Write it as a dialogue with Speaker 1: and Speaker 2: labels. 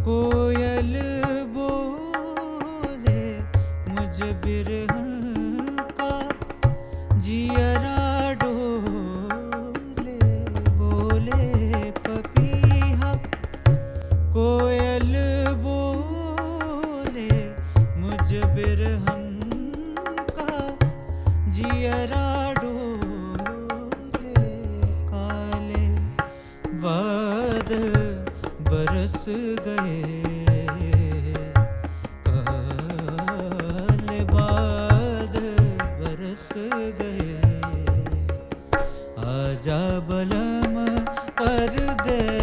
Speaker 1: कोयल बोले मुझ बिरहन का जियरा डोले। बोले पपीहा कोयल बोले मुझ बिरहन का जियरा डोले। काले बादल बरस गए, काले बादल बरस गए। आजा बलम परदेसी